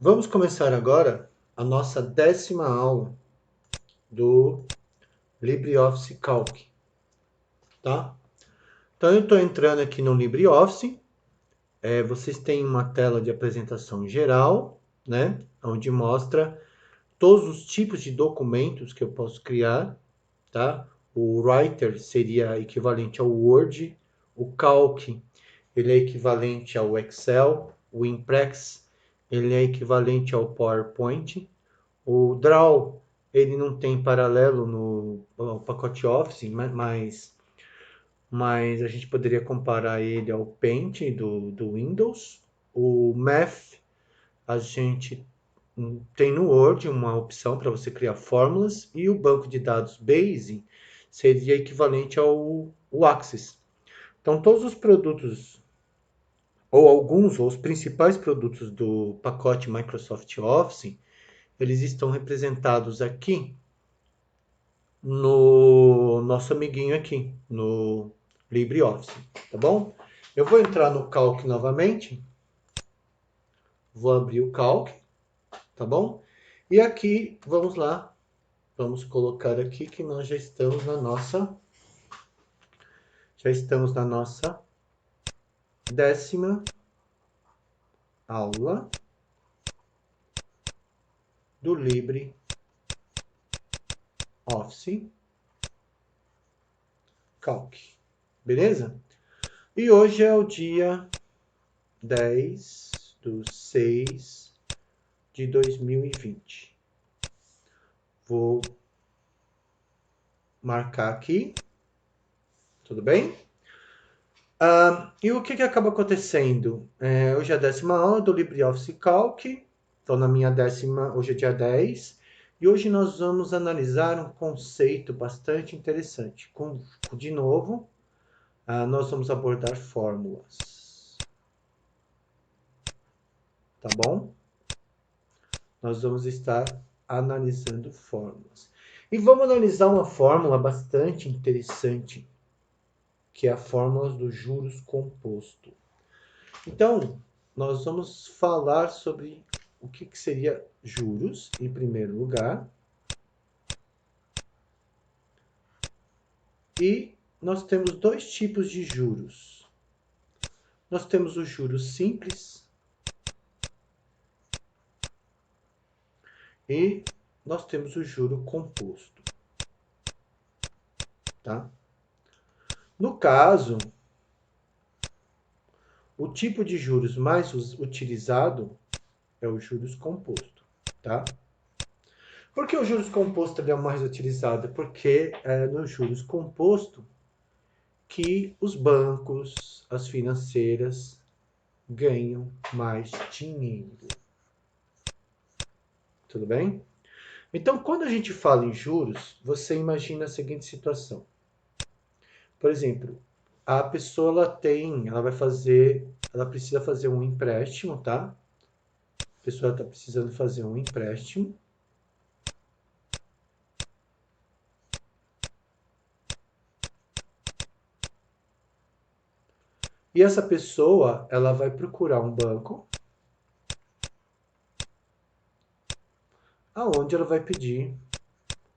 Vamos começar agora a nossa 10ª aula do LibreOffice Calc, tá? Então, eu estou entrando aqui no LibreOffice. Vocês têm uma tela de apresentação geral, né? Onde mostra todos os tipos de documentos que eu posso criar, tá? O Writer seria equivalente ao Word, o Calc ele é equivalente ao Excel, o Imprex ele é equivalente ao PowerPoint, o Draw ele não tem paralelo no pacote Office, mas a gente poderia comparar ele ao Paint do Windows. O Math a gente tem no Word uma opção para você criar fórmulas, e o banco de dados Base seria equivalente ao Access. Então, todos os produtos, ou alguns, ou os principais produtos do pacote Microsoft Office, eles estão representados aqui no nosso amiguinho aqui, no LibreOffice, tá bom? Eu vou entrar no Calc novamente, vou abrir o Calc, tá bom? E aqui, vamos lá, vamos colocar aqui que nós já estamos na nossa 10ª aula do LibreOffice Calc, beleza? E hoje é o dia 10/6/2020. Vou marcar aqui, tudo bem? E o que acaba acontecendo? Hoje é a 10ª aula do LibreOffice Calc, estou na minha 10ª, hoje é dia 10, e hoje nós vamos analisar um conceito bastante interessante. De novo, nós vamos abordar fórmulas, tá bom? Nós vamos estar analisando fórmulas. E vamos analisar uma fórmula bastante interessante, que é a fórmula do juros composto. Então, nós vamos falar sobre o que seria juros, em primeiro lugar. E nós temos dois tipos de juros. Nós temos o juros simples e nós temos o juro composto, tá? No caso, o tipo de juros mais utilizado é o juros composto, tá? Por que o juros composto é o mais utilizado? Porque é no juros composto que os bancos, as financeiras, ganham mais dinheiro. Tudo bem? Então, quando a gente fala em juros, você imagina a seguinte situação. Por exemplo, a pessoa ela precisa fazer um empréstimo, tá? A pessoa está precisando fazer um empréstimo. E essa pessoa, ela vai procurar um banco aonde ela vai pedir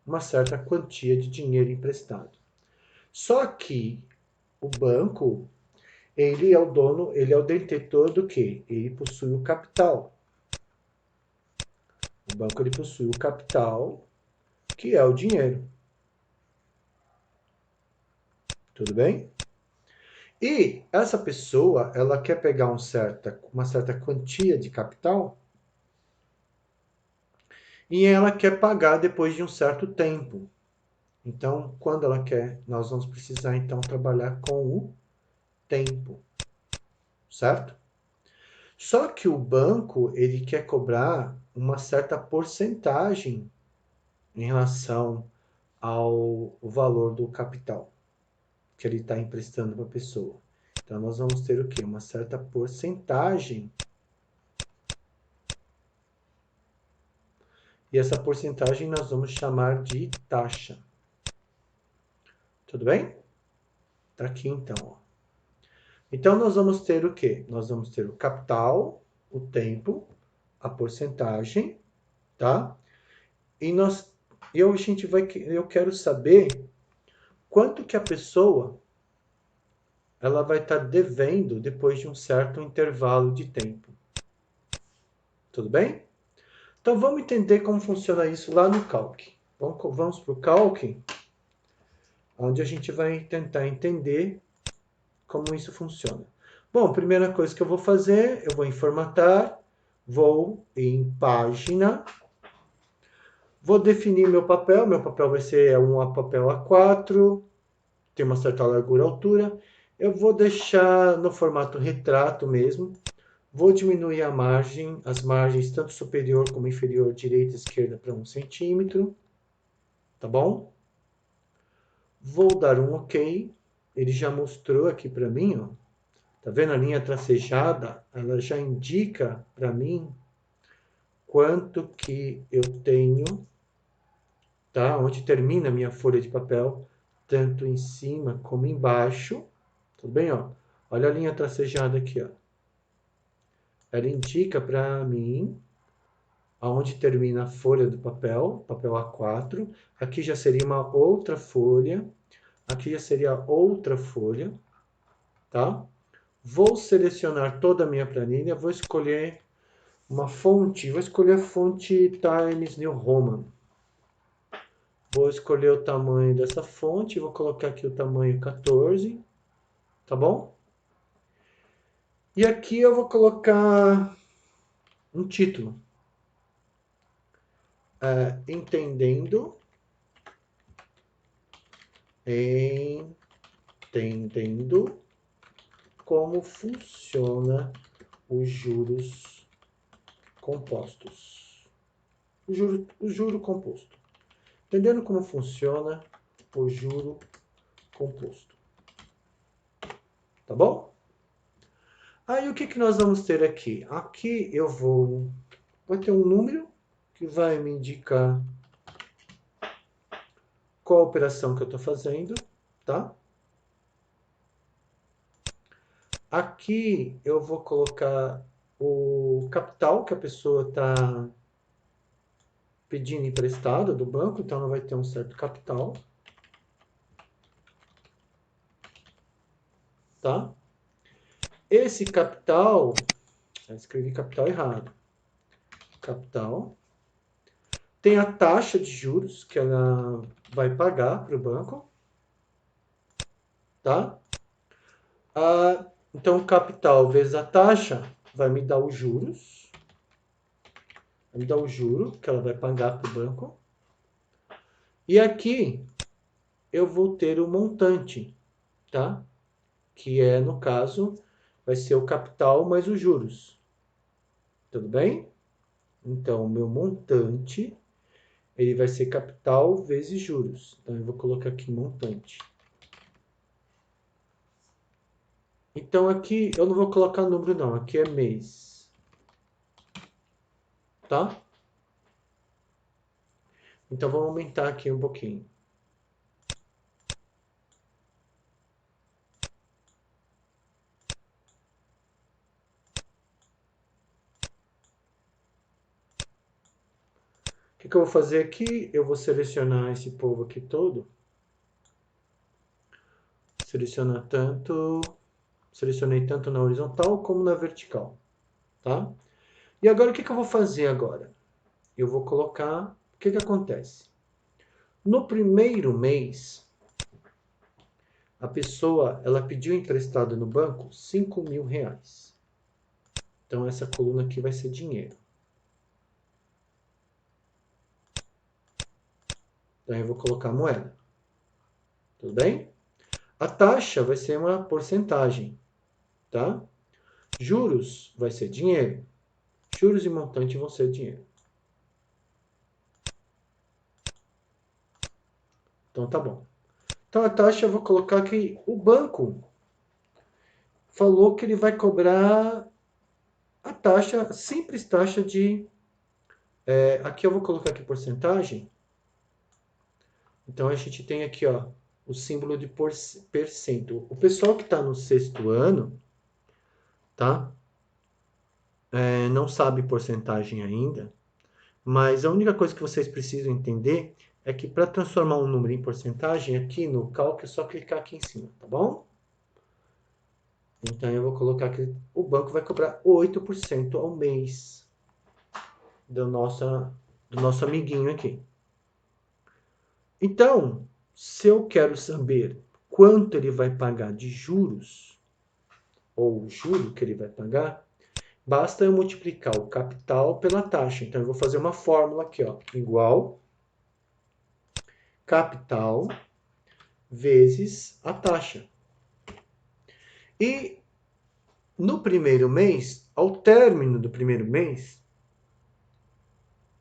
uma certa quantia de dinheiro emprestado. Só que o banco, ele é o dono, ele é o detentor do quê? Ele possui o capital. O banco ele possui o capital, que é o dinheiro. Tudo bem? E essa pessoa, ela quer pegar uma certa quantia de capital e ela quer pagar depois de um certo tempo. Então, quando ela quer, nós vamos precisar então trabalhar com o tempo, certo? Só que o banco, ele quer cobrar uma certa porcentagem em relação ao valor do capital que ele está emprestando para a pessoa. Então, nós vamos ter o quê? Uma certa porcentagem. E essa porcentagem nós vamos chamar de taxa. Tudo bem? Tá aqui então, ó. Então, nós vamos ter o quê? Nós vamos ter o capital, o tempo, a porcentagem, tá? E eu quero saber quanto que a pessoa ela vai estar devendo depois de um certo intervalo de tempo. Tudo bem? Então vamos entender como funciona isso lá no Calc. Vamos para o Calc, onde a gente vai tentar entender como isso funciona. Bom, primeira coisa que eu vou fazer, eu vou em formatar, vou em página, vou definir meu papel vai ser um papel A4, tem uma certa largura e altura, eu vou deixar no formato retrato mesmo, vou diminuir as margens tanto superior como inferior, direita e esquerda para 1 centímetro, tá bom? Vou dar um OK, ele já mostrou aqui para mim, ó. Tá vendo a linha tracejada? Ela já indica para mim quanto que eu tenho, tá? Onde termina a minha folha de papel, tanto em cima como embaixo. Tudo bem, ó? Olha a linha tracejada aqui, ó. Ela indica para mim aonde termina a folha do papel, papel A4. Aqui já seria uma outra folha. Aqui já seria outra folha, tá? Vou selecionar toda a minha planilha, vou escolher uma fonte, vou escolher a fonte Times New Roman. Vou escolher o tamanho dessa fonte, vou colocar aqui o tamanho 14, tá bom? E aqui eu vou colocar um título. Entendendo como funciona os juros compostos. O juro composto. Entendendo como funciona o juro composto. Tá bom? Aí o que nós vamos ter aqui? Aqui vai ter um número que vai me indicar qual a operação que eu estou fazendo, tá? Aqui eu vou colocar o capital que a pessoa está pedindo emprestado do banco, então ela vai ter um certo capital, tá? Esse capital, eu escrevi capital errado. Capital. Tem a taxa de juros que ela vai pagar para o banco, tá? Então, o capital vezes a taxa vai me dar os juros. Vai me dar o juro que ela vai pagar para o banco. E aqui eu vou ter o montante, tá? Que é, no caso, vai ser o capital mais os juros. Tudo bem? Então, o meu montante, ele vai ser capital vezes juros. Então, eu vou colocar aqui montante. Então, aqui eu não vou colocar número, não. Aqui é mês. Tá? Então, vamos aumentar aqui um pouquinho. O que eu vou fazer aqui? Eu vou selecionar esse povo aqui todo. Selecionei tanto na horizontal como na vertical, tá? E agora o que eu vou fazer agora? Eu vou colocar, o que acontece? No primeiro mês, a pessoa, ela pediu emprestado no banco 5.000 reais. Então, essa coluna aqui vai ser dinheiro. Então, eu vou colocar moeda. Tudo bem? A taxa vai ser uma porcentagem, tá? Juros vai ser dinheiro. Juros e montante vão ser dinheiro. Então, tá bom. Então, a taxa eu vou colocar que o banco falou que ele vai cobrar a taxa, a simples taxa de... aqui eu vou colocar aqui porcentagem. Então, a gente tem aqui, ó, o símbolo de percento. O pessoal que está no 6º ano, tá? não sabe porcentagem ainda, mas a única coisa que vocês precisam entender é que para transformar um número em porcentagem, aqui no cálculo é só clicar aqui em cima, tá bom? Então eu vou colocar que o banco vai cobrar 8% ao mês do nosso amiguinho aqui. Então, se eu quero saber quanto ele vai pagar de juros, ou o juro que ele vai pagar, basta eu multiplicar o capital pela taxa. Então, eu vou fazer uma fórmula aqui, ó, igual capital vezes a taxa. E no primeiro mês, ao término do primeiro mês,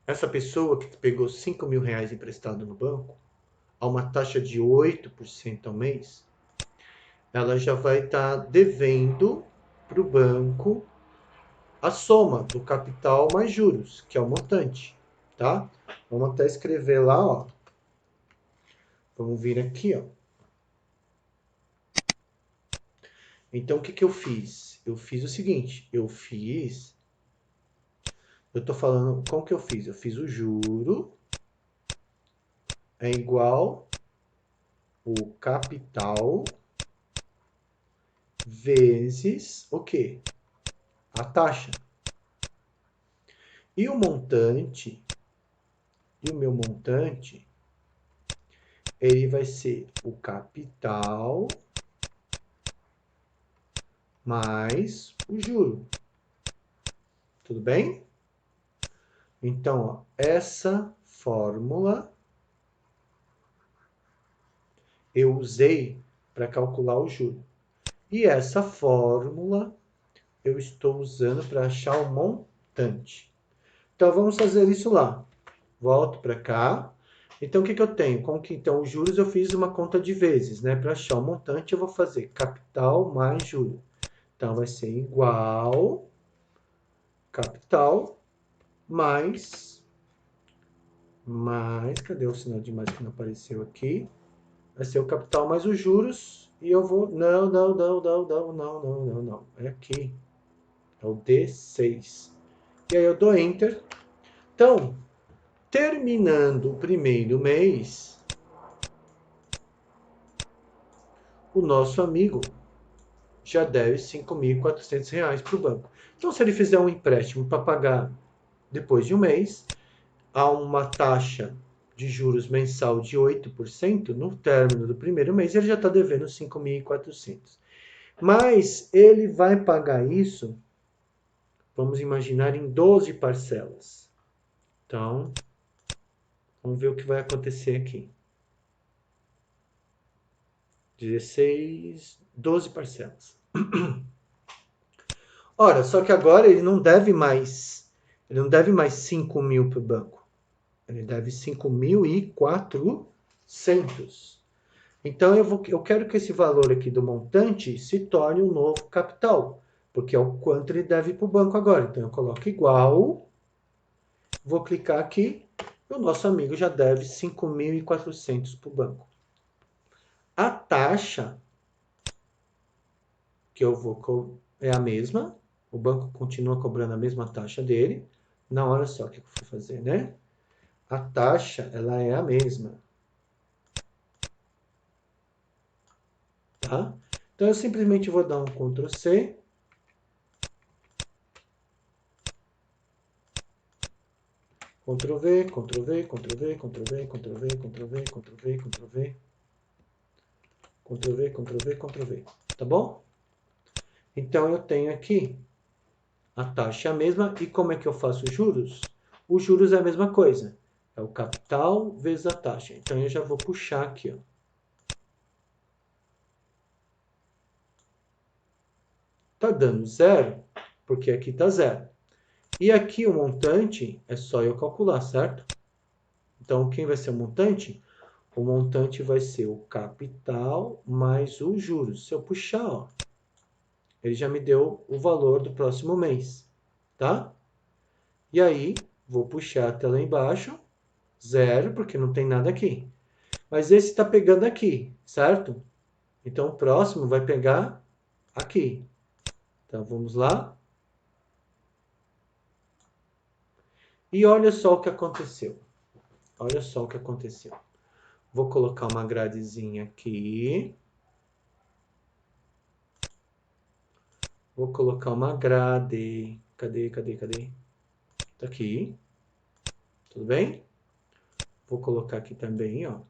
essa pessoa que pegou 5 mil reais emprestado no banco, a uma taxa de 8% ao mês, ela já vai estar devendo para o banco a soma do capital mais juros, que é o montante, tá? Vamos até escrever lá, ó. Vamos vir aqui, ó. Então, o que eu fiz? Eu fiz o seguinte, eu tô falando, como que eu fiz? Eu fiz o juro é igual o capital vezes o quê? A taxa. E o montante, e o meu montante, ele vai ser o capital mais o juro. Tudo bem? Então, ó, essa fórmula eu usei para calcular o juro. E essa fórmula eu estou usando para achar o montante. Então, vamos fazer isso lá. Volto para cá. Então, o que eu tenho? Como que, então, os juros eu fiz uma conta de vezes, né? Para achar o montante, eu vou fazer capital mais juro. Então, vai ser igual capital mais, cadê o sinal de mais que não apareceu aqui? Vai ser o capital mais os juros, e eu vou, não, é aqui, é o D6. E aí eu dou Enter. Então, terminando o primeiro mês, o nosso amigo já deve R$ 5.400 para o banco. Então, se ele fizer um empréstimo para pagar depois de um mês, a uma taxa de juros mensal de 8%, no término do primeiro mês, ele já está devendo 5.400. Mas ele vai pagar isso, vamos imaginar, em 12 parcelas. Então, vamos ver o que vai acontecer aqui. 16, 12 parcelas. Ora, só que agora ele não deve mais 5 mil para o banco. Ele deve 5.400. Então, eu quero que esse valor aqui do montante se torne um novo capital, porque é o quanto ele deve para o banco agora. Então, eu coloco igual, vou clicar aqui, e o nosso amigo já deve 5.400 para o banco. A taxa que eu vou é a mesma, o banco continua cobrando a mesma taxa dele. Não, olha só o que eu vou fazer, né? A taxa, ela é a mesma. Tá? Então, eu simplesmente vou dar um Ctrl C. Ctrl V, Ctrl V, Ctrl V, Ctrl V, Ctrl V, Ctrl V, Ctrl V, Ctrl V. Ctrl V, Ctrl V, Ctrl V. Tá bom? Então, eu tenho aqui a taxa é a mesma. E como é que eu faço os juros? Os juros é a mesma coisa. É o capital vezes a taxa. Então, eu já vou puxar aqui, ó. Tá dando zero, porque aqui tá zero. E aqui o montante é só eu calcular, certo? Então, quem vai ser o montante? O montante vai ser o capital mais os juros. Se eu puxar, ó, ele já me deu o valor do próximo mês, tá? E aí, vou puxar até lá embaixo, zero, porque não tem nada aqui. Mas esse está pegando aqui, certo? Então, o próximo vai pegar aqui. Então, vamos lá. E olha só o que aconteceu. Olha só o que aconteceu. Vou colocar uma gradezinha aqui. Vou colocar uma grade. Cadê? Tá aqui. Tudo bem? Vou colocar aqui também, ó.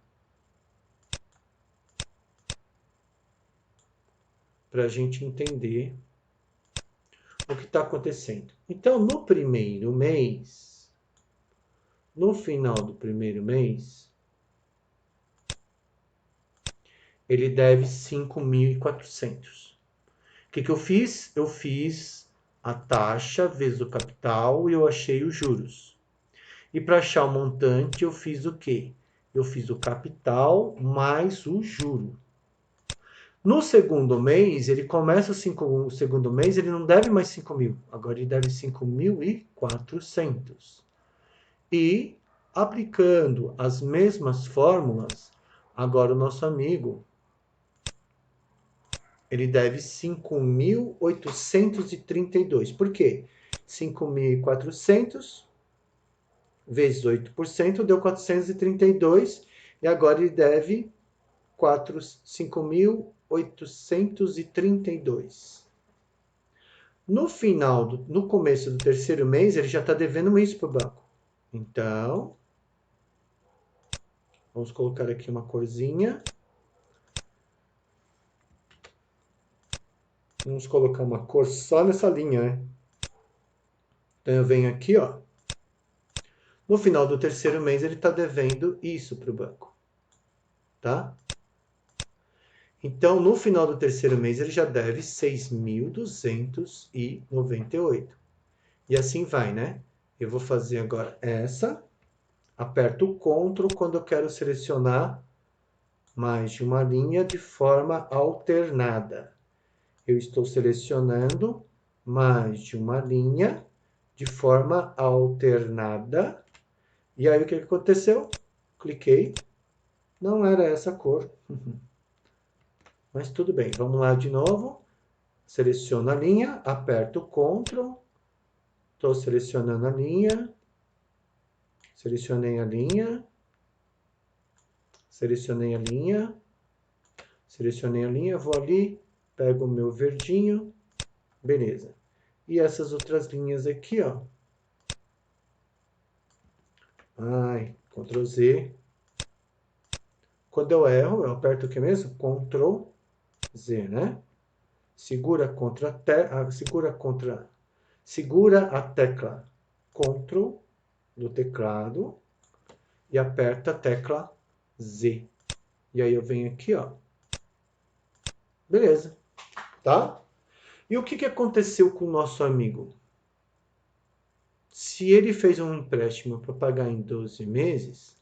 Pra gente entender o que está acontecendo. Então, no primeiro mês, no final do primeiro mês, ele deve 5.400. O que eu fiz? Eu fiz a taxa vezes o capital e eu achei os juros. E para achar o montante, eu fiz o quê? Eu fiz o capital mais o juro. No segundo mês, ele começa o segundo mês, ele não deve mais 5.000. Agora ele deve 5.400. E aplicando as mesmas fórmulas, agora o nosso amigo, ele deve 5.832. Por quê? 5.400 vezes 8% deu 432, e agora ele deve 5.832. No começo do terceiro mês, ele já está devendo isso para o banco. Então, vamos colocar aqui uma corzinha. Vamos colocar uma cor só nessa linha, né? Então, eu venho aqui, ó. No final do terceiro mês, ele está devendo isso para o banco. Tá? Então, no final do terceiro mês, ele já deve 6.298. E assim vai, né? Eu vou fazer agora essa. Aperto o Ctrl quando eu quero selecionar mais de uma linha de forma alternada. Eu estou selecionando mais de uma linha de forma alternada. E aí o que aconteceu? Cliquei. Não era essa cor. Mas tudo bem. Vamos lá de novo. Seleciono a linha, aperto o Ctrl. Estou selecionando a linha. Selecionei a linha. Selecionei a linha. Selecionei a linha. Vou ali. Pego o meu verdinho. Beleza. E essas outras linhas aqui, ó. Ai, Ctrl Z. Quando eu erro, eu aperto o que mesmo? Ctrl Z, né? Segura a tecla Ctrl do teclado e aperta a tecla Z. E aí eu venho aqui, ó. Beleza, tá? E o que aconteceu com o nosso amigo? Se ele fez um empréstimo para pagar em 12 meses,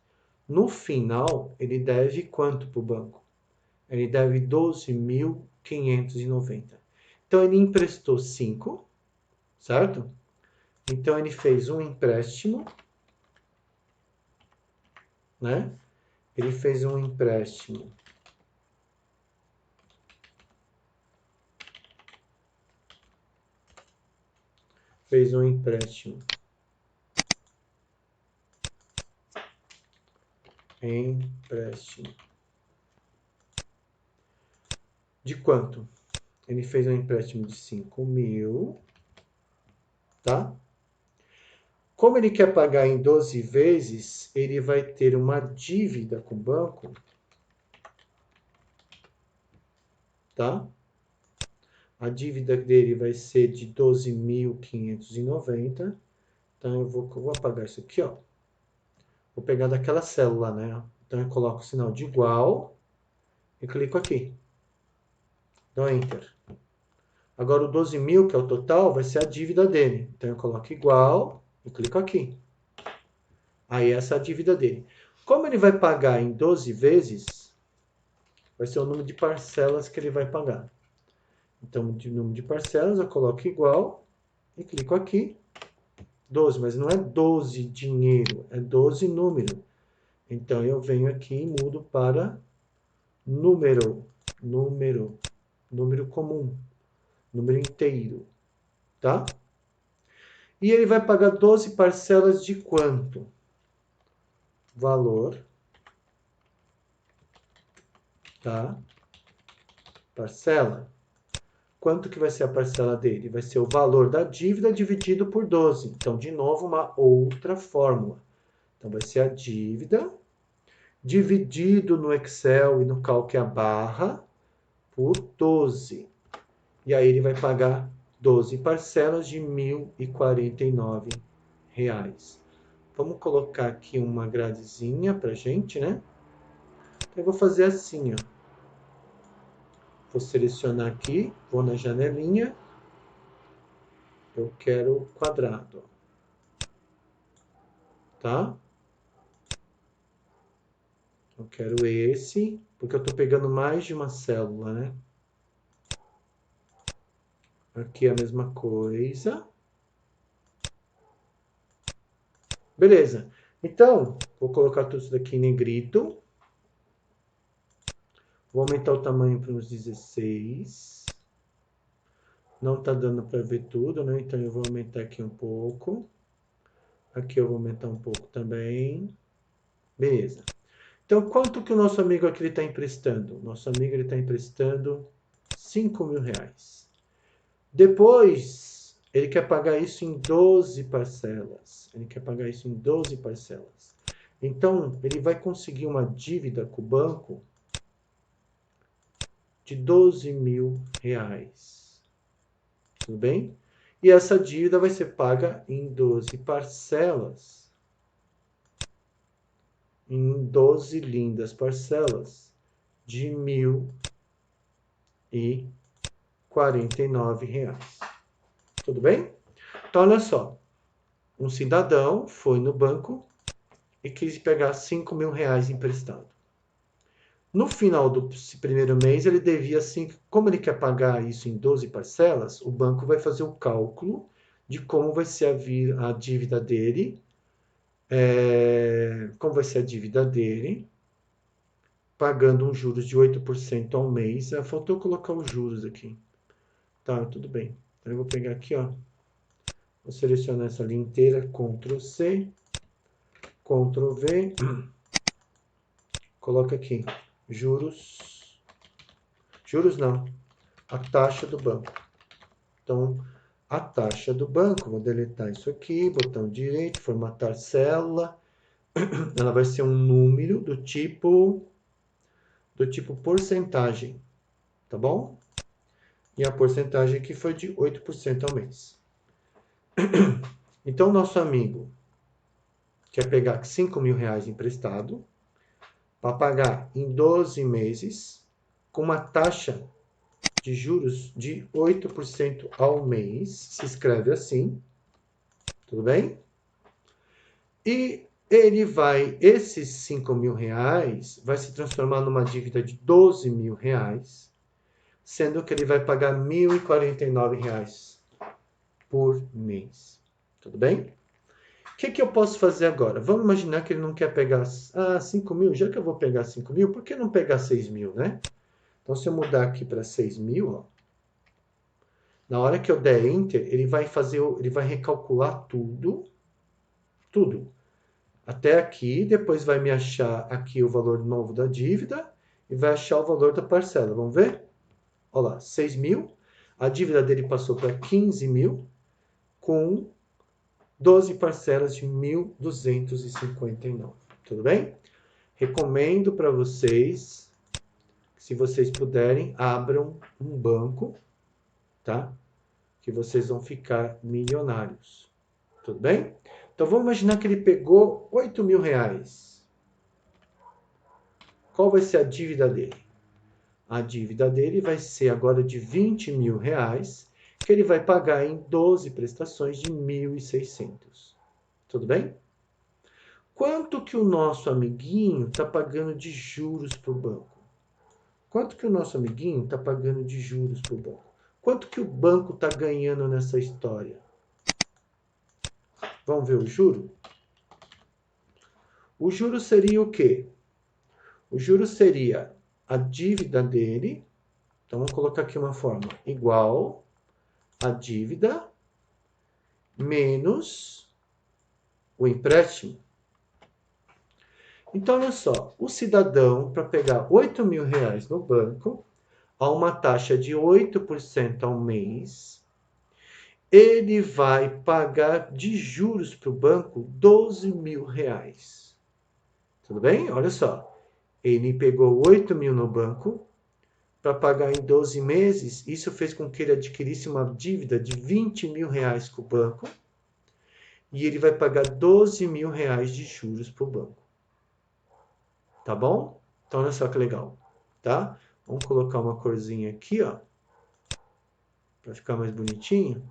no final ele deve quanto para o banco? Ele deve 12.590. Então ele emprestou 5, certo? Então ele fez um empréstimo, né? Ele fez um empréstimo de quanto? Ele fez um empréstimo de 5.000, tá? Como ele quer pagar em 12 vezes, ele vai ter uma dívida com o banco, tá? A dívida dele vai ser de 12.590. Então, eu vou apagar isso aqui, ó. Vou pegar daquela célula, né? Então, eu coloco o sinal de igual e clico aqui. Dou Enter. Agora, o 12.000, que é o total, vai ser a dívida dele. Então, eu coloco igual e clico aqui. Aí, essa é a dívida dele. Como ele vai pagar em 12 vezes, vai ser o número de parcelas que ele vai pagar. Então, de número de parcelas, eu coloco igual e clico aqui. 12, mas não é 12 dinheiro, é 12 número. Então, eu venho aqui e mudo para número comum, número inteiro, tá? E ele vai pagar 12 parcelas de quanto? Valor, tá? Parcela. Quanto que vai ser a parcela dele? Vai ser o valor da dívida dividido por 12. Então, de novo, uma outra fórmula. Então, vai ser a dívida dividido no Excel e no Calc a barra por 12. E aí ele vai pagar 12 parcelas de R$ 1.049. Vamos colocar aqui uma gradezinha pra gente, né? Então, eu vou fazer assim, ó. Vou selecionar aqui, vou na janelinha. Eu quero quadrado, tá? Eu quero esse, porque eu estou pegando mais de uma célula, né? Aqui é a mesma coisa. Beleza. Então, vou colocar tudo isso daqui em negrito. Vou aumentar o tamanho para uns 16. Não está dando para ver tudo, né? Então, eu vou aumentar aqui um pouco. Aqui eu vou aumentar um pouco também. Beleza. Então, quanto que o nosso amigo aqui está emprestando? Nosso amigo está emprestando R$ 5.000. Depois, ele quer pagar isso em 12 parcelas. Ele quer pagar isso em 12 parcelas. Então, ele vai conseguir uma dívida com o banco de R$ 12.000. Tudo bem? E essa dívida vai ser paga em 12 parcelas. Em 12 lindas parcelas de R$ 1.049. Tudo bem? Então, olha só. Um cidadão foi no banco e quis pegar R$ 5.000 emprestado. No final do primeiro mês, ele devia, como ele quer pagar isso em 12 parcelas, o banco vai fazer o cálculo de como vai ser a dívida dele, pagando um juros de 8% ao mês. Faltou colocar os juros aqui. Tá, tudo bem. Então, eu vou pegar aqui, ó. Vou selecionar essa linha inteira, Ctrl C, Ctrl V, coloca aqui, juros não, a taxa do banco. Então, a taxa do banco, vou deletar isso aqui, botão direito, formatar célula, ela vai ser um número do tipo porcentagem, tá bom? E a porcentagem aqui foi de 8% ao mês. Então, nosso amigo quer pegar R$ 5.000 emprestado para pagar em 12 meses com uma taxa de juros de 8% ao mês. Se escreve assim, tudo bem? E esses R$ 5.000 vai se transformar numa dívida de R$ 12.000, sendo que ele vai pagar R$ 1.049 por mês. Tudo bem? O que eu posso fazer agora? Vamos imaginar que ele não quer pegar 5.000, já que eu vou pegar 5.000, por que não pegar 6.000, né? Então, se eu mudar aqui para 6.000, ó, na hora que eu der Enter, ele vai recalcular tudo, até aqui, depois vai me achar aqui o valor novo da dívida e vai achar o valor da parcela. Vamos ver? Olha lá, 6.000. A dívida dele passou para 15.000 com 12 parcelas de 1.259. Tudo bem? Recomendo para vocês, se vocês puderem, abram um banco, tá? Que vocês vão ficar milionários. Tudo bem? Então, vamos imaginar que ele pegou R$ 8.000. Qual vai ser a dívida dele? A dívida dele vai ser agora de R$ 20.000, que ele vai pagar em 12 prestações de 1.600. Tudo bem? Quanto que o nosso amiguinho está pagando de juros para o banco? Quanto que o nosso amiguinho está pagando de juros para o banco? Quanto que o banco está ganhando nessa história? Vamos ver o juro? O juro seria o quê? O juro seria a dívida dele. Então, vamos colocar aqui uma forma igual a dívida menos o empréstimo. Então, olha só, o cidadão, para pegar R$ 8.000 no banco, a uma taxa de 8% ao mês, ele vai pagar de juros para o banco R$ 12.000. Tudo bem? Olha só, ele pegou 8.000 no banco para pagar em 12 meses. Isso fez com que ele adquirisse uma dívida de R$ 20.000 com o banco e ele vai pagar R$ 12.000 de juros para o banco. Tá bom? Então, olha só que legal, tá? Vamos colocar uma corzinha aqui, ó, para ficar mais bonitinho.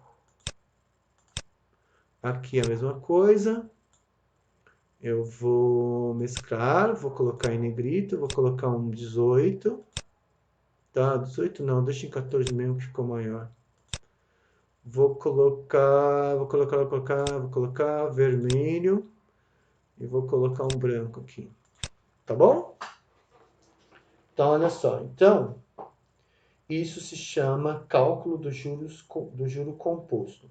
Aqui a mesma coisa. Eu vou mesclar, vou colocar em negrito, vou colocar um 18. Tá, 18 não, deixa em 14 mesmo que ficou maior. Vou colocar vermelho e vou colocar um branco aqui. Tá bom? Então, olha só. Então, isso se chama cálculo do juro composto.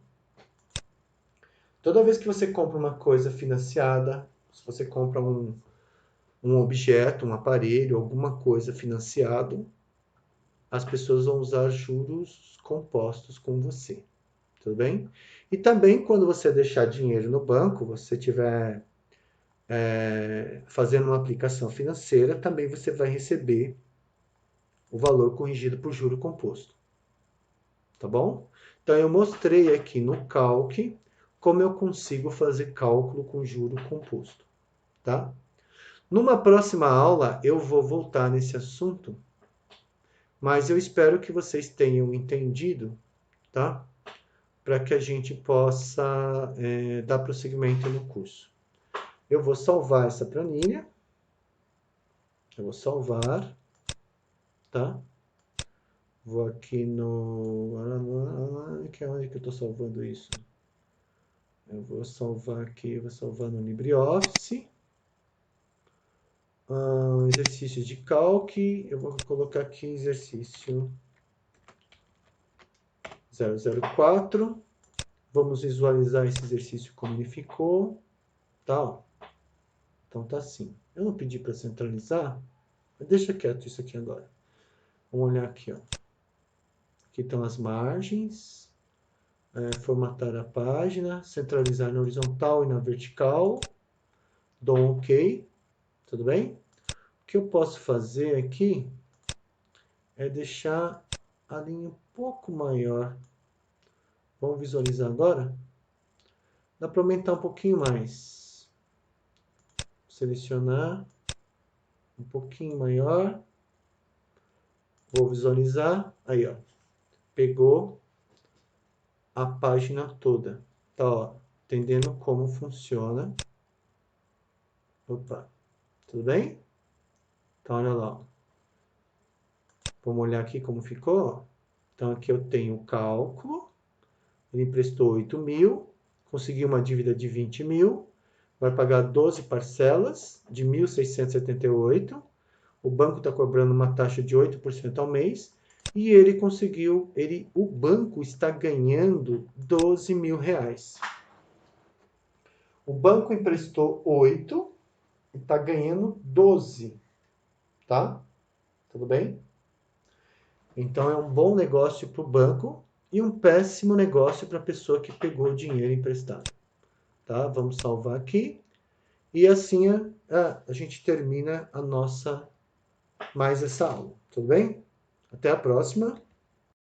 Toda vez que você compra uma coisa financiada, se você compra um objeto, um aparelho, alguma coisa financiado, as pessoas vão usar juros compostos com você. Tudo bem? E também quando você deixar dinheiro no banco, você tiver fazendo uma aplicação financeira, também você vai receber o valor corrigido por juro composto. Tá bom? Então eu mostrei aqui no Calc como eu consigo fazer cálculo com juro composto, tá? Numa próxima aula eu vou voltar nesse assunto, mas eu espero que vocês tenham entendido, tá? Para que a gente possa dar prosseguimento no curso. Eu vou salvar essa planilha. Eu vou salvar, tá? Vou aqui no... Que é onde que eu estou salvando isso? Eu vou salvar aqui, vou salvar no LibreOffice. Exercício de calc. Eu vou colocar aqui exercício 004. Vamos visualizar esse exercício como ele ficou. Tá? Então tá assim. Eu não pedi para centralizar. Deixa quieto isso aqui agora. Vamos olhar aqui, ó. Aqui estão as margens. Formatar a página. Centralizar na horizontal e na vertical. Dou um OK. Tudo bem? O que eu posso fazer aqui é deixar a linha um pouco maior. Vamos visualizar agora? Dá para aumentar um pouquinho mais. Selecionar. Um pouquinho maior. Vou visualizar. Aí, ó. Pegou a página toda. Tá, ó. Entendendo como funciona. Opa. Tudo bem? Então, olha lá. Ó. Vamos olhar aqui como ficou. Então, aqui eu tenho o cálculo. Ele emprestou 8.000. Conseguiu uma dívida de 20.000. Vai pagar 12 parcelas de 1.678. O banco está cobrando uma taxa de 8% ao mês. E ele conseguiu, o banco está ganhando R$ 12.000. O banco emprestou 8 e está ganhando 12. Tá? Tudo bem? Então é um bom negócio para o banco e um péssimo negócio para a pessoa que pegou o dinheiro emprestado. Tá? Vamos salvar aqui. E assim a gente termina mais essa aula. Tudo bem? Até a próxima.